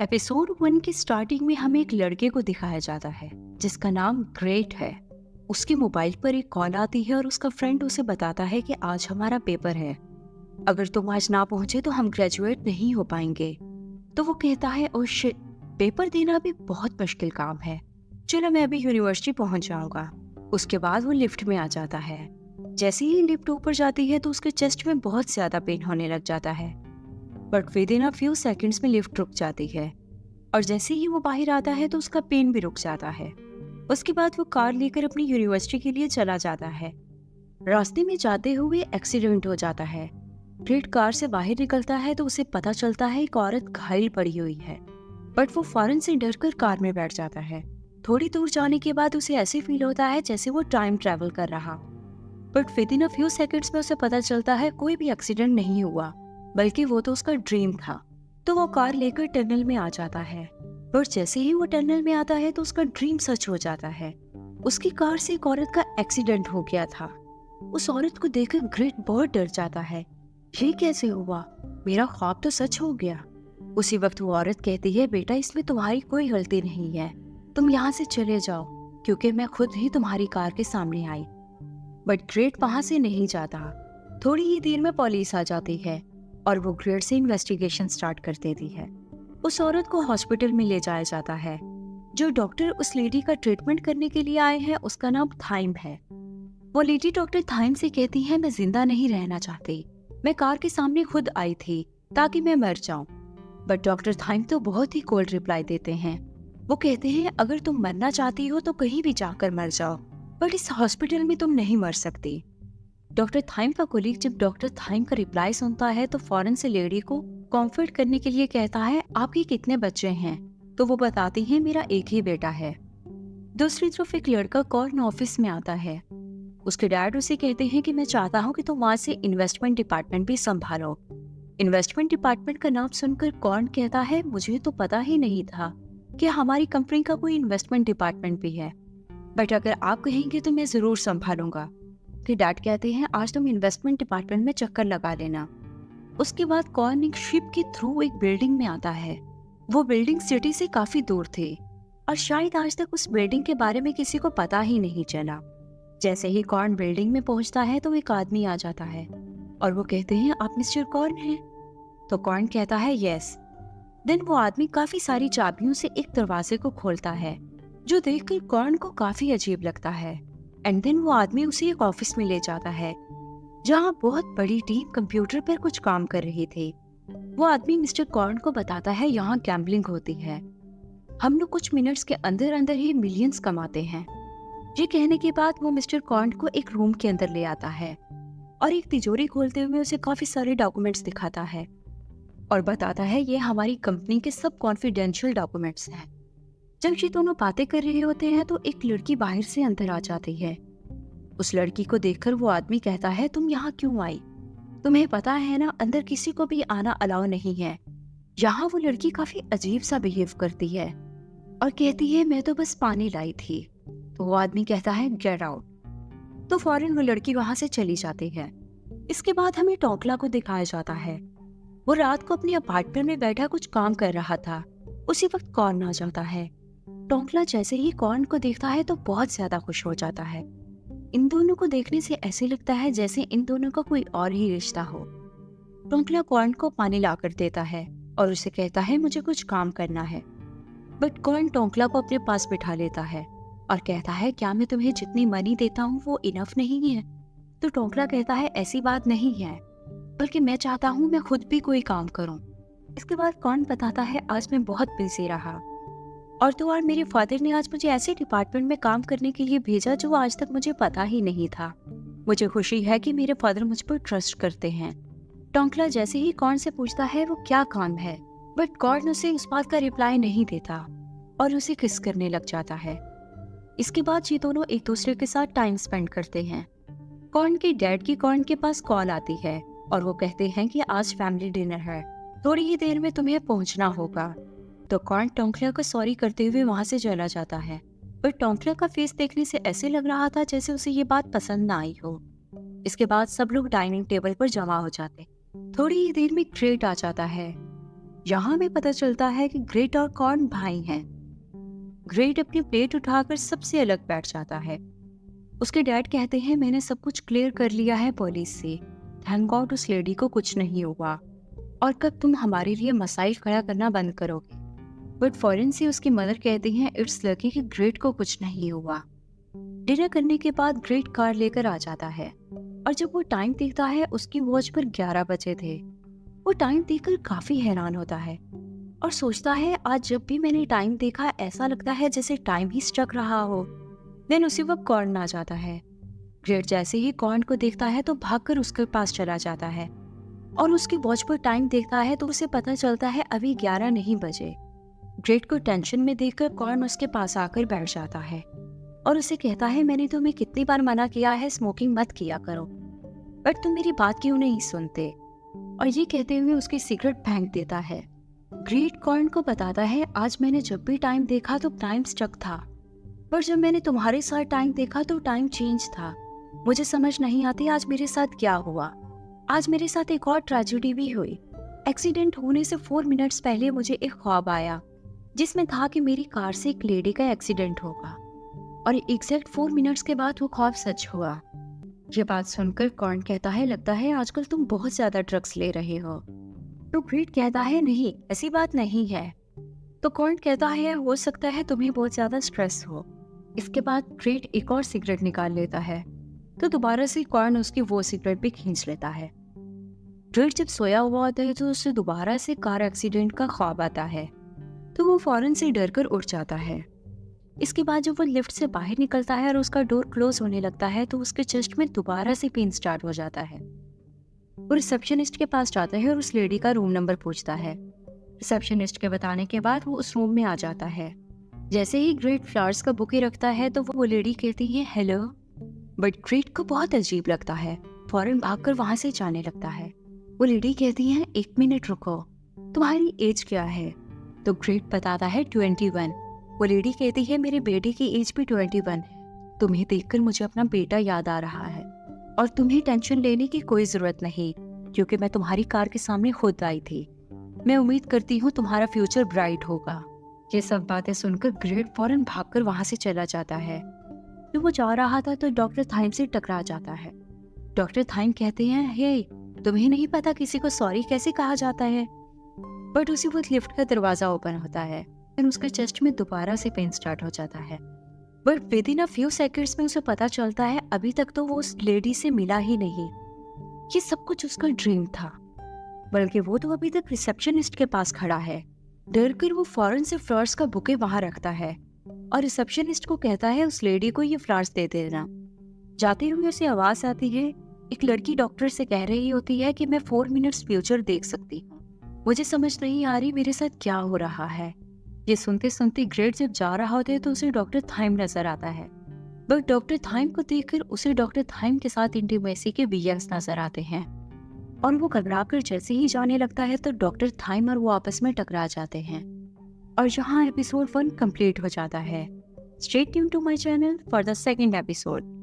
Episode 1 की starting में हमें एक लड़के को दिखाया जाता है जिसका नाम ग्रेट है। उसके मोबाइल पर एक कॉल आती है और उसका फ्रेंड उसे बताता है कि आज हमारा पेपर है। अगर तुम आज ना पहुंचे तो हम ग्रेजुएट नहीं हो पाएंगे। तो वो कहता है ओ शिट, पेपर देना भी बहुत मुश्किल काम है। चलो मैं अभी यूनिवर्सिटी पहुंच जाऊंगा। उसके बाद वो लिफ्ट में आ जाता है। जैसे ही लिफ्ट ऊपर जाती है तो उसके चेस्ट में बहुत ज्यादा पेन होने लग जाता है। But with in a few seconds में लिफ्ट रुक जाती है और जैसे ही वो बाहर आता है तो उसका पेन भी रुक जाता है। उसके बाद वो कार लेकर अपनी यूनिवर्सिटी के लिए चला जाता है। रास्ते में जाते हुए एक्सीडेंट हो जाता है। ग्रेट कार से बाहर निकलता है तो उसे पता चलता है एक औरत घायल पड़ी हुई है। बट वो फौरन से डरकर कार में बैठ जाता है। थोड़ी दूर जाने के बाद उसे ऐसे फील होता है जैसे वो टाइम ट्रैवल कर रहा। But with in a few seconds में उसे पता चलता है कोई भी एक्सीडेंट नहीं हुआ, बल्कि वो तो उसका ड्रीम था। तो वो कार लेकर टनल में आ जाता है। पर जैसे ही वो टनल में आता है तो उसका ड्रीम सच हो जाता है। उसकी कार से एक औरत का एक्सीडेंट हो गया था। उस औरत को देखकर ग्रेट बहुत डर जाता है। ये कैसे हुआ? मेरा ख्वाब तो सच हो गया। उसी वक्त वो औरत कहती है, बेटा इसमें तुम्हारी कोई गलती नहीं है, तुम यहाँ से चले जाओ क्योंकि मैं खुद ही तुम्हारी कार के सामने आई। बट ग्रेट वहां से नहीं जाता। थोड़ी ही देर में पुलिस आ जाती है और वो ग्रेट से इन्वेस्टिगेशन स्टार्ट कर देती है। उस औरत को हॉस्पिटल में ले जाया जाता है। जो डॉक्टर उस लेडी का ट्रीटमेंट करने के लिए आए हैं उसका नाम थाइम है। वो लेडी डॉक्टर थाइम से कहती है, मैं जिंदा नहीं रहना चाहती, मैं कार के सामने खुद आई थी ताकि मैं मर जाऊं। बट डॉक्टर थाइम तो बहुत ही कोल्ड रिप्लाई देते हैं। वो कहते हैं अगर तुम मरना चाहती हो तो कहीं भी जाकर मर जाओ, बट इस हॉस्पिटल में तुम नहीं मर सकती। डॉक्टर थाइम का कोलीग जब डॉक्टर थाइम का रिप्लाई सुनता है तो फौरन से लेडी को कॉम्फर्ट करने के लिए कहता है, आपके कितने बच्चे हैं? तो वो बताती है, मेरा एक ही बेटा है। दूसरी तरफ एक लड़का कॉर्न ऑफिस में आता है। उसके डैड उसे कहते हैं कि मैं चाहता हूँ कि तुम वहाँ से इन्वेस्टमेंट डिपार्टमेंट भी संभालो। इन्वेस्टमेंट डिपार्टमेंट का नाम सुनकर कॉर्न कहता है, मुझे तो पता ही नहीं था कि हमारी कंपनी का कोई इन्वेस्टमेंट डिपार्टमेंट भी है, बट अगर आप कहेंगे तो मैं जरूर संभालूंगा। फिर डैड कहते हैं, आज तुम इन्वेस्टमेंट डिपार्टमेंट में चक्कर लगा लेना। उसके बाद कॉर्न एक शिप के थ्रू एक बिल्डिंग में आता है। वो बिल्डिंग सिटी से काफी दूर थी और शायद आज तक उस बिल्डिंग के बारे में किसी को पता ही नहीं चला। जैसे ही कॉर्न बिल्डिंग में पहुंचता है तो एक आदमी आ जाता है और वो कहते हैं, आप मिस्टर कॉर्न हैं? तो कॉर्न कहता है, यस। देन वो आदमी काफी सारी चाबियों से एक दरवाजे को खोलता है जो देखकर कॉर्न को काफी अजीब लगता है। एंड देन वो आदमी उसे एक ऑफिस में ले जाता है जहाँ बहुत बड़ी टीम कंप्यूटर पर कुछ काम कर रही थी। वो आदमी मिस्टर कॉर्न को बताता है, यहाँ गैम्बलिंग होती है, हम लोग कुछ मिनट्स के अंदर अंदर ही मिलियंस कमाते हैं। ये कहने के बाद वो मिस्टर कॉर्न को एक रूम के अंदर ले आता है और एक तिजोरी खोलते हुए उसे काफी सारे डॉक्यूमेंट्स दिखाता है और बताता है, ये हमारी कंपनी के सब कॉन्फिडेंशियल डॉक्यूमेंट्स हैं। जब ये दोनों बातें कर रहे होते हैं तो एक लड़की बाहर से अंदर आ जाती है। उस लड़की को देखकर वो आदमी कहता है, तुम यहाँ क्यों आई? तुम्हें पता है ना अंदर किसी को भी आना अलाउ नहीं है। यहाँ वो लड़की काफी अजीब सा बिहेव करती है और कहती है, मैं तो बस पानी लाई थी। तो वो आदमी कहता है, गेट आउट। तो फौरन वो लड़की वहां से चली जाती है। इसके बाद हमें टोकला को दिखाया जाता है। वो रात को अपने अपार्टमेंट में बैठा कुछ काम कर रहा था। उसी वक्त कॉर्न आ जाता है। टोकला जैसे ही कॉर्न को देखता है तो बहुत ज्यादा खुश हो जाता है। इन दोनों को देखने से ऐसे लगता है जैसे इन दोनों का कोई और ही रिश्ता हो। टोकला कॉर्न को पानी लाकर देता है और उसे कहता है, मुझे कुछ काम करना है। बट कॉर्न टोकला को अपने पास बिठा लेता है और कहता है, क्या मैं तुम्हें जितनी मनी देता हूँ वो इनफ नहीं है? तो टोकला कहता है, ऐसी बात नहीं है, बल्कि मैं चाहता हूँ मैं खुद भी कोई काम करूँ। इसके बाद कॉर्न बताता है, आज मैं बहुत बिजी रहा और तो और मेरे फादर ने आज मुझे ऐसे डिपार्टमेंट में काम करने के लिए भेजा जो आज तक मुझे पता ही नहीं था। मुझे खुशी है कि मेरे फादर मुझ पर ट्रस्ट करते हैं। टोंकला जैसे ही कॉर्न से पूछता है वो क्या काम है, बट कॉर्न उसे उस बात का रिप्लाई नहीं देता और उसे किस करने लग जाता है। इसके बाद ये दोनों एक दूसरे के साथ टाइम स्पेंड करते हैं। कॉर्न के डैड की कॉर्न के पास कॉल आती है और वो कहते हैं कि आज फैमिली डिनर है, थोड़ी ही देर में तुम्हें पहुंचना होगा। तो कॉर्न टोंकला को सॉरी करते हुए वहां से चला जाता है, पर टोंकला का फेस देखने से ऐसे लग रहा था जैसे उसे ये बात पसंद ना आई हो। इसके बाद सब लोग डाइनिंग टेबल पर जमा हो जाते। थोड़ी ही देर में ग्रेट आ जाता है यहाँ हमें पता चलता है कि ग्रेट और कॉर्न भाई हैं। ग्रेट अपनी प्लेट उठाकर सबसे अलग बैठ जाता है। उसके डैड कहते हैं, मैंने सब कुछ क्लियर कर लिया है पुलिस से। थैंक गॉड उस लेडी को कुछ नहीं हुआ। और कब तुम हमारे लिए मसाइल खड़ा करना बंद करोगे? बट फौरन से उसकी मदर कहती हैं, इट्स लकी कि ग्रेट को कुछ नहीं हुआ। डिनर करने के बाद ग्रेट कार लेकर आ जाता है और जब वो टाइम देखता है उसकी वॉच पर 11 बजे थे। वो टाइम देखकर काफी हैरान होता है और सोचता है, आज जब भी मैंने टाइम देखा ऐसा लगता है जैसे टाइम ही स्टक रहा हो। देन उसी वक्त कॉर्न आ जाता है। ग्रेट जैसे ही कॉर्न को देखता है तो भागकर उसके पास चला जाता है और उसकी वॉच पर टाइम देखता है तो उसे पता चलता है अभी 11 नहीं बजे। ग्रेट को टेंशन में देखकर कॉर्न उसके पास आकर बैठ जाता है और उसे कहता है, मैंने तुम्हें कितनी बार मना किया है स्मोकिंग मत किया करो, बट तुम मेरी बात क्यों नहीं सुनते। और ये कहते हुए उसकी सिगरेट फेंक देता है। ग्रेट कॉर्न को बताता है, आज मैंने जब भी टाइम देखा तो टाइम स्टक था, पर जब मैंने तुम्हारे साथ टाइम देखा तो टाइम चेंज था। मुझे समझ नहीं आती आज मेरे साथ क्या हुआ। आज मेरे साथ एक और ट्रेजेडी भी हुई। एक्सीडेंट होने से 4 मिनट्स पहले मुझे एक ख्वाब आया जिसमें था कि मेरी कार से एक लेडी का एक्सीडेंट होगा और एग्जैक्ट 4 मिनट्स के बाद वो ख्वाब सच हुआ। ये बात सुनकर कॉर्न कहता है, लगता है आजकल तुम बहुत ज्यादा ड्रग्स ले रहे हो। तो ग्रेट कहता है, नहीं ऐसी बात नहीं है। तो कॉर्न कहता है, हो सकता है तुम्हें बहुत ज्यादा स्ट्रेस हो। इसके बाद ग्रेट एक और सिगरेट निकाल लेता है तो दोबारा से कॉर्न उसकी वो सिगरेट भी खींच लेता है। ग्रेट जब सोया हुआ होता है तो उसे दोबारा से कार एक्सीडेंट का ख्वाब आता है तो वो फौरन से डरकर उठ जाता है। इसके बाद जब वो लिफ्ट से बाहर निकलता है और उसका डोर क्लोज होने लगता है तो उसके चेस्ट में दोबारा से पेन स्टार्ट हो जाता है। वो रिसेप्शनिस्ट के पास जाता है और उस लेडी का रूम नंबर पूछता है। रिसेप्शनिस्ट के बताने के बाद वो उस रूम में आ जाता है। जैसे ही ग्रेट फ्लावर्स का बुके रखता है तो वो लेडी कहती है, हेलो। बट ग्रेट को बहुत अजीब लगता है, फौरन भागकर वहां से जाने लगता है। वो लेडी कहती है, 1 मिनट रुको, तुम्हारी एज क्या है? तो ग्रेट बताता है 21। वो लेडी कहती है, मेरे बेटे की एज भी 21 है। तुम्हें देखकर मुझे अपना बेटा याद आ रहा है और तुम्हें टेंशन लेने की कोई जरूरत नहीं क्योंकि मैं तुम्हारी कार के सामने खुद आई थी। मैं उम्मीद करती हूँ तुम्हारा फ्यूचर ब्राइट होगा। ये सब बातें सुनकर ग्रेट फौरन भागकर वहां से चला जाता है। जब वो जा रहा था तो डॉक्टर थाइम से टकरा जाता है। डॉक्टर थाइम कहते हैं, हे तुम्हें नहीं पता किसी को सॉरी कैसे कहा जाता है? बट उसी वक्त लिफ्ट का दरवाजा ओपन होता है और उसके चेस्ट में दोबारा से पेन स्टार्ट हो जाता है। But with in a few seconds में उसे पता चलता है अभी तक तो वो उस लेडी से मिला ही नहीं। ये सब कुछ उसका ड्रीम था, बल्कि वो तो अभी तक रिसेप्शनिस्ट के पास खड़ा है। डर कर वो फौरन से फ्लावर्स का बुके वहां रखता है और रिसेप्शनिस्ट को कहता है, उस लेडी को ये फ्लावर्स दे देना। जाते हुए उसे आवाज आती है, एक लड़की डॉक्टर से कह रही होती है कि मैं 4 मिनट्स फ्यूचर देख सकती हूँ। मुझे समझ नहीं आ रही मेरे साथ क्या हो रहा है। ये सुनते सुनते ग्रेट जब जा रहा होता है तो उसे डॉक्टर थाइम नजर आता है। बट डॉक्टर थाइम को देखकर उसे डॉक्टर थाइम के साथ इंटीमेसी के विजुअल्स नजर आते हैं और वो घबराकर जैसे ही जाने लगता है तो डॉक्टर थाइम और वो आपस में टकरा जाते हैं और यहाँ एपिसोड 1 कंप्लीट हो जाता है। Stay tuned to my channel for the second episode.